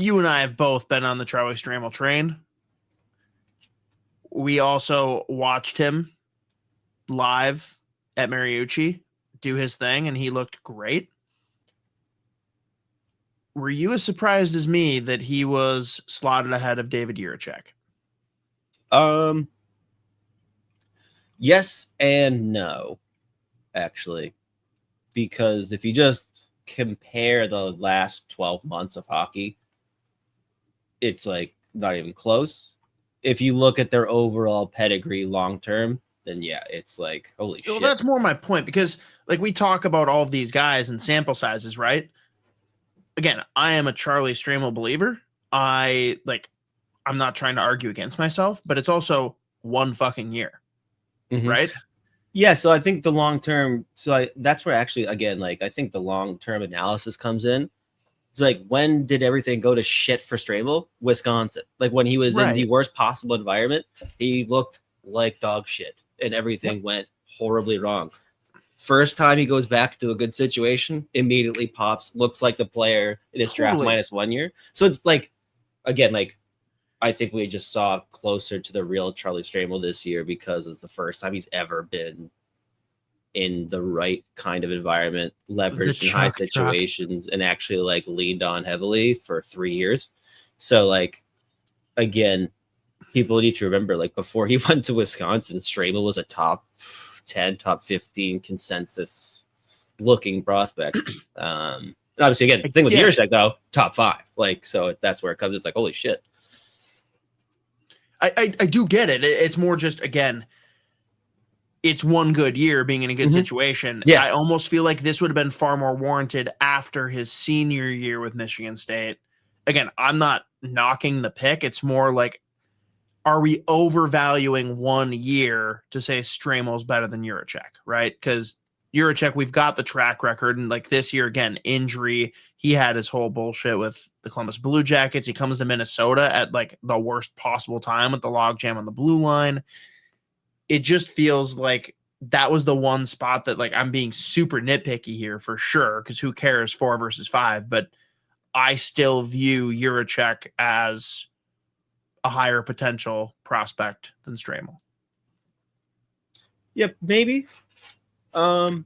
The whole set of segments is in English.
You and I have both been on the Charlie Stramel train. We also watched him live at Mariucci do his thing, and he looked great. Were you as surprised as me that he was slotted ahead of David Jiricek? Yes and no, actually. Because if you just compare the last 12 months of hockey, it's like not even close. If you look at their overall pedigree long term, then yeah, it's like holy shit. Well, that's more my point, because like we talk about all of these guys and sample sizes, right? Again, I am a Charlie Stramel believer. I'm not trying to argue against myself, but it's also one fucking year, right? Yeah, so I think the long term. That's where actually, again, like I think the long term analysis comes in. It's like, when did everything go to shit for Stramel? Wisconsin. Like when he was in the worst possible environment, he looked like dog shit, and everything went horribly wrong. First time he goes back to a good situation, immediately pops, looks like the player in his draft minus 1 year. So it's like, again, like I think we just saw closer to the real Charlie Stramel this year, because it's the first time he's ever been in the right kind of environment, leveraged in high situations, and actually like leaned on heavily for 3 years. So like, again, people need to remember, like before he went to Wisconsin, Stramel was a top 10, top 15 consensus looking prospect. And obviously, again, the thing with Jiricek though, top 5. Like, so that's where it comes. It's like, holy shit. I do get it. It's more just, again, it's one good year being in a good situation. Yeah. I almost feel like this would have been far more warranted after his senior year with Michigan State. Again, I'm not knocking the pick. It's more like, are we overvaluing 1 year to say Stramel's better than Jiricek, right? Because Jiricek, we've got the track record, and like this year, again, injury. He had his whole bullshit with the Columbus Blue Jackets. He comes to Minnesota at like the worst possible time with the logjam on the blue line. It just feels like that was the one spot that, like, I'm being super nitpicky here for sure, because who cares 4 versus 5, but I still view Jiricek as a higher potential prospect than Stramel. Yep, maybe. The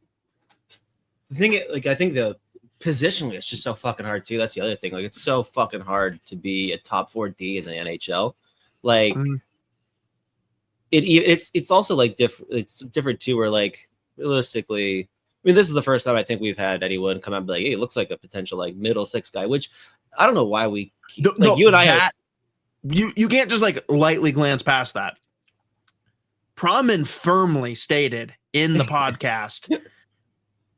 thing, like, I think the positionally it's just so fucking hard too. That's the other thing. Like, it's so fucking hard to be a top 4 D in the NHL. Like, it's also like different. It's different too. Where like realistically, I mean, this is the first time I think we've had anyone come out and be like, "Hey, it looks like a potential like middle 6 guy." Which I don't know why we keep, you and I. You can't just like lightly glance past that. Pronman firmly stated in the podcast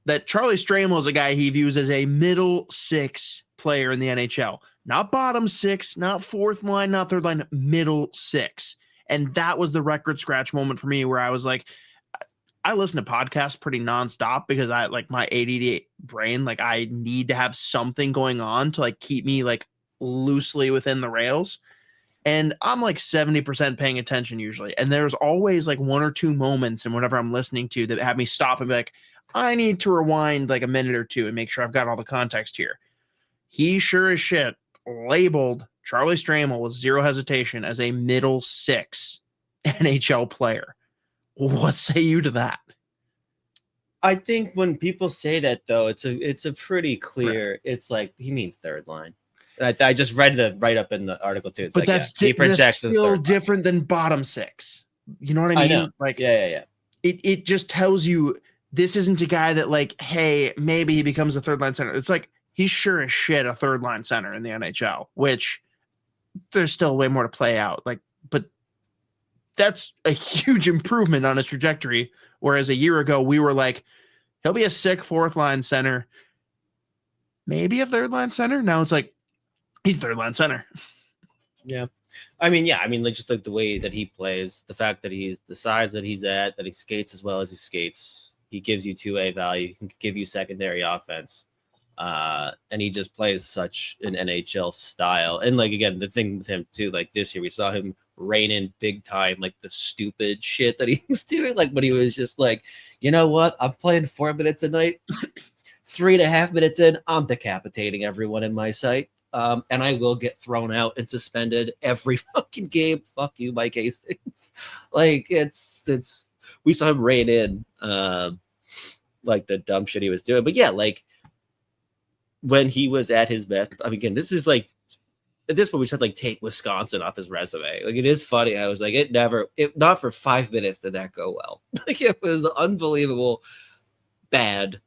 that Charlie Stramel is a guy he views as a middle 6 player in the NHL. Not bottom 6, not 4th line, not 3rd line, middle 6. And that was the record scratch moment for me, where I was like, I listen to podcasts pretty nonstop because I like my ADD brain. Like, I need to have something going on to like keep me like loosely within the rails. And I'm like 70% paying attention usually. And there's always like 1 or 2 moments in whatever I'm listening to that have me stop and be like, I need to rewind like a minute or 2 and make sure I've got all the context here. He sure as shit labeled Charlie Stramel with zero hesitation as a middle 6 NHL player. What say you to that? I think when people say that though, it's a pretty clear, it's like he means 3rd line. I just read the write-up in the article too. It's but like, that's still different than bottom 6. You know what I mean? I know. Like, yeah. It just tells you this isn't a guy that like, hey, maybe he becomes a 3rd line center. It's like, he's sure as shit a 3rd line center in the NHL, which there's still way more to play out. Like, but that's a huge improvement on his trajectory. Whereas a year ago, we were like, he'll be a sick 4th line center, maybe a 3rd line center. Now it's like, he's 3rd line center. Yeah. I mean, like just like the way that he plays, the fact that he's the size that he's at, that he skates as well as he skates, he gives you 2A value, he can give you secondary offense. And he just plays such an NHL style. And like, again, the thing with him too, like this year, we saw him rein in big time, like the stupid shit that he was doing. Like when he was just like, you know what? I'm playing 4 minutes a night. 3.5 minutes in, I'm decapitating everyone in my sight. and I will get thrown out and suspended every fucking game. Fuck you, Mike Hastings. Like it's we saw him rein in like the dumb shit he was doing. But yeah, like when he was at his best, I mean, again, this is like at this point we said like take Wisconsin off his resume. Like it is funny. I was like, it not for 5 minutes did that go well. Like it was unbelievably bad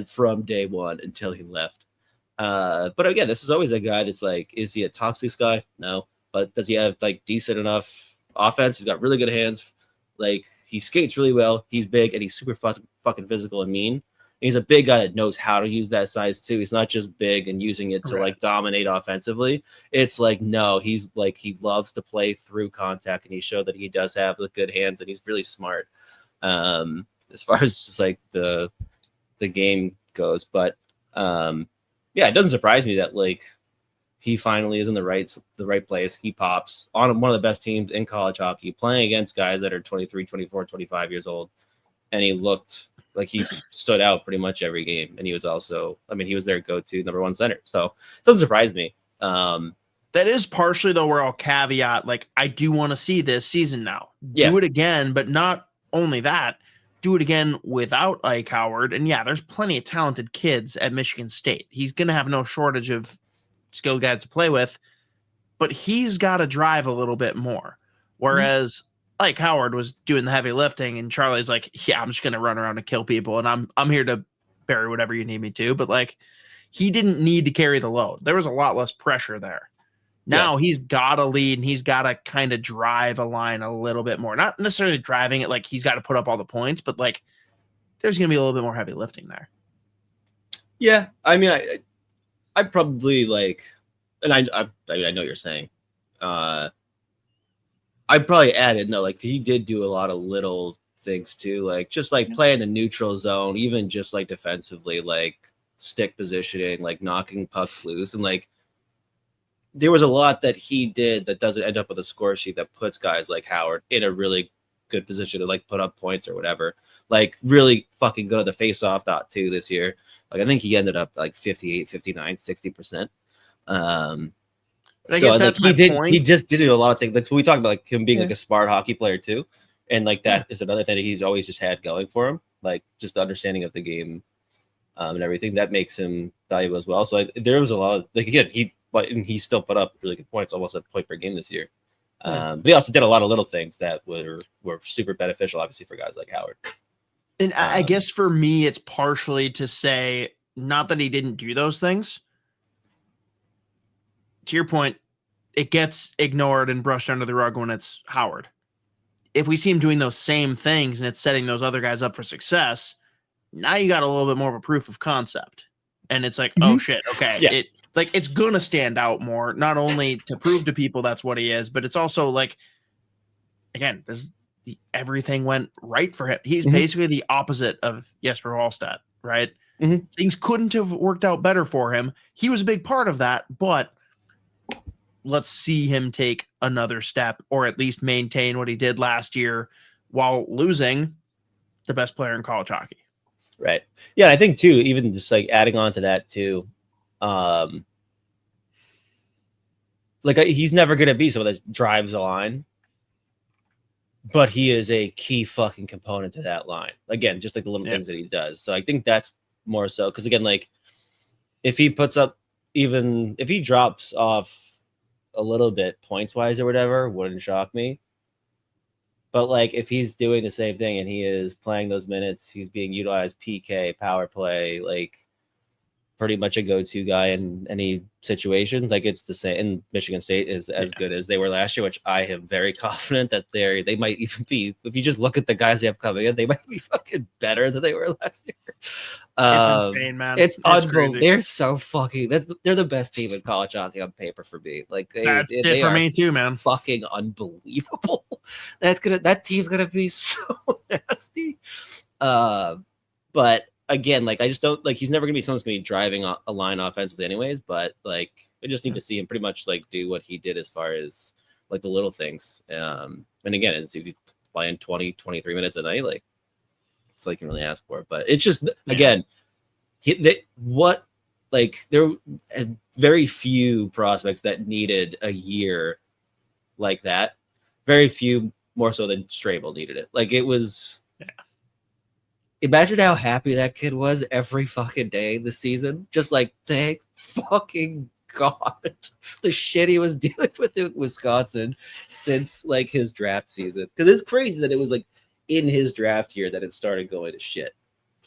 from day one until he left. But again, this is always a guy that's like, is he a top 6 guy? No. But does he have like decent enough offense? He's got really good hands. Like he skates really well. He's big and he's super fucking physical and mean. He's a big guy that knows how to use that size too. He's not just big and using it to like dominate offensively. It's like, no, he's like, he loves to play through contact, and he showed that he does have the good hands and he's really smart. As far as just like the game goes, but yeah, it doesn't surprise me that like he finally is in the right place. He pops on one of the best teams in college hockey, playing against guys that are 23, 24, 25 years old. And he looked like he stood out pretty much every game. And he was also, I mean, he was their go-to number 1 center. So it doesn't surprise me. That is partially, though, where I'll caveat, like, I do want to see this season now. Yeah. Do it again, but not only that, do it again without Ike Howard. And yeah, there's plenty of talented kids at Michigan State. He's going to have no shortage of skilled guys to play with, but he's got to drive a little bit more. Whereas Ike Howard was doing the heavy lifting, and Charlie's like, yeah, I'm just going to run around and kill people, and I'm here to bury whatever you need me to. But like, he didn't need to carry the load. There was a lot less pressure there. Now he's got to lead, and he's got to kind of drive a line a little bit more. Not necessarily driving it like he's got to put up all the points, but like there's going to be a little bit more heavy lifting there. Yeah, I mean, I probably like, and I know what you're saying. I'd probably added, no, like he did do a lot of little things too, like just like playing the neutral zone, even just like defensively, like stick positioning, like knocking pucks loose, and like there was a lot that he did that doesn't end up with a score sheet that puts guys like Howard in a really good position to like put up points or whatever. Like really fucking good at the face-off dot too this year. Like I think he ended up like 58, 59, 60%. So like he just did a lot of things. Like we talked about like him being like a smart hockey player too. And like that is another thing that he's always just had going for him. Like just the understanding of the game and everything that makes him valuable as well. So like, there was a lot of like, again, he still put up really good points, almost a point per game this year. But he also did a lot of little things that were super beneficial, obviously, for guys like Howard. And I guess for me, it's partially to say, not that he didn't do those things. To your point, it gets ignored and brushed under the rug when it's Howard. If we see him doing those same things and it's setting those other guys up for success, now you got a little bit more of a proof of concept. And it's like, oh shit, okay. Yeah. It's going to stand out more, not only to prove to people that's what he is, but it's also like, again, everything went right for him. He's basically the opposite of Jesper Wallstedt, right? Things couldn't have worked out better for him. He was a big part of that, but let's see him take another step, or at least maintain what he did last year while losing the best player in college hockey. Right. Yeah, I think too, even just like adding on to that too, like he's never going to be someone that drives a line, but he is a key fucking component to that line. Again, just like the little things that he does. So I think that's more so because again, like if he puts up, even if he drops off a little bit points wise or whatever, wouldn't shock me. But like if he's doing the same thing and he is playing those minutes, he's being utilized PK, power play, like pretty much a go-to guy in any situation. Like it's the same. And Michigan State is as good as they were last year, which I am very confident that they might even be. If you just look at the guys they have coming in, they might be fucking better than they were last year. It's insane, man. It's unbelievable. They're so fucking. They're the best team in college hockey on paper for me. Like that's it for me too, man. Fucking unbelievable. That team's gonna be so nasty. But again, like I just don't like he's never gonna be someone who's gonna be driving a line offensively anyways, but like I just need to see him pretty much like do what he did as far as like the little things. And again, if you playing 20, 23 minutes a night, like it's all you can really ask for. But it's just again, what like there were very few prospects that needed a year like that. Very few more so than Stramel needed it. Like it was. Yeah. Imagine how happy that kid was every fucking day this season. Just like, thank fucking God. The shit he was dealing with in Wisconsin since like his draft season. Because it's crazy that it was like in his draft year that it started going to shit.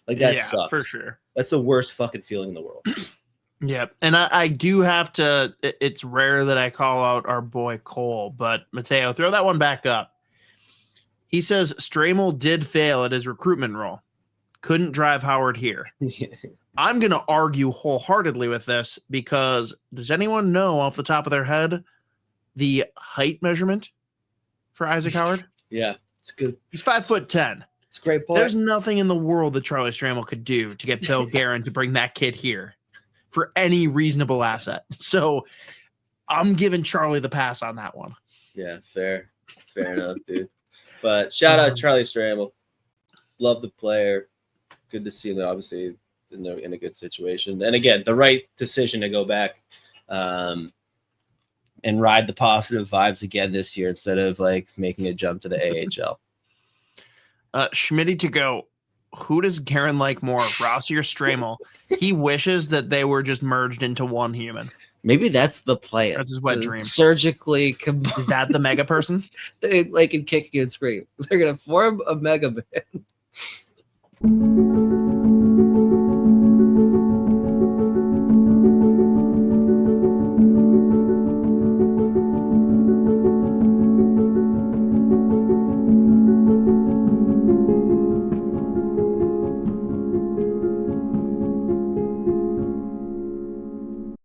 Like that sucks. For sure. That's the worst fucking feeling in the world. Yeah. And I do have to, it's rare that I call out our boy Cole, but Mateo, throw that one back up. He says Stramel did fail at his recruitment role. Couldn't drive Howard here. I'm going to argue wholeheartedly with this because does anyone know off the top of their head the height measurement for Isaac Howard? Yeah, it's good. He's 5'10". It's a great point. There's nothing in the world that Charlie Stramel could do to get Bill Guerin to bring that kid here for any reasonable asset. So I'm giving Charlie the pass on that one. Yeah, fair enough, dude. But shout out Charlie Stramel. Love the player. Good to see him, obviously, in a good situation. And again, the right decision to go back and ride the positive vibes again this year instead of like making a jump to the AHL. Schmitty to go. Who does Guerin like more, Rossi or Stramel? He wishes that they were just merged into one human. Maybe that's the plan. That's his wet dream. Surgically combine. Is that the mega person? They like in Kicking and Scream. They're gonna form a mega man.